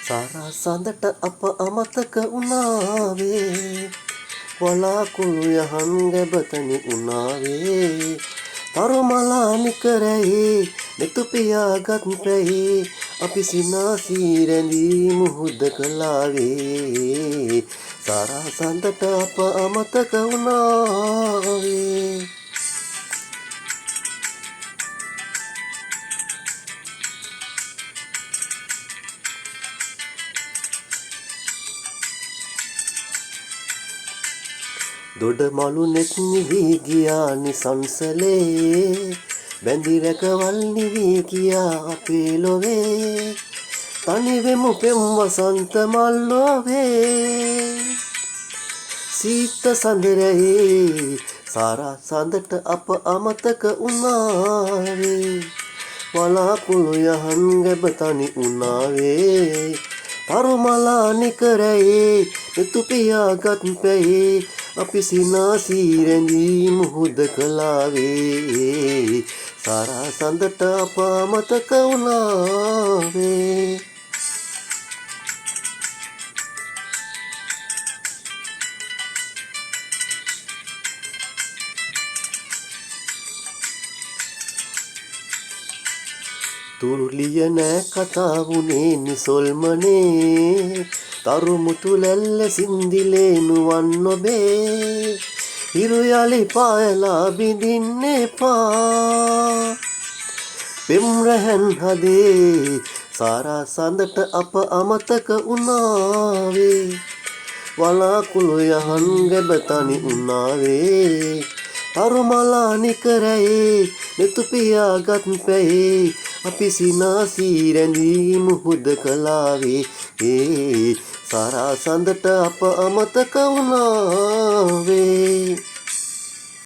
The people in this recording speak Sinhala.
සාරා සඳට අප අමතක වුණාවේ වලාකුළු යහන් ගැබතනි උනාවේ තරුමලා නිකරැහි මෙතු පියාගත් පැහි අපි සිනාසී රැඳී මුහුද කලාවේ සාරා සඳට අප අමතක වුණාවේ දොඩමලු නෙත් නිවී ගියා නිසංසලේ බැඳි රැකවල් නිවී ගියා අපේ ලොවේ තනිවෙමු පෙම් වසන්ත මල් ලොවේ සීත සඳරේ සාරා සඳට අප අමතක වුණාවේ වලාකුළු යහන් ගැබතනි උනාවේ තරුමලා නිකරේ මෙතු පියාගත් පැහි අපි සිනාසී රැඳී මුහුද කලාවේ සාරා සඳට අප අමතක වුණාවේ තුරුලිය නෑ කතා වුණේ නිසොල්මනේ තරුමුතු ලැල්ල සින්දිලේනුවන් නොබේ හිරු යලි පායලා බිඳින්න එපා පෙම් රැහැන් හදේ සාරා සඳට අප අමතක වුණාවේ වලාකුළු යහන් ගැබතනි උනාවේ තරුමලා නිකරැහි මෙතු පියාගත් පැහි අපි සිනාසී රැඳී මුහුද කලාවේ සාරා සඳට අප අමතක වුණාවේ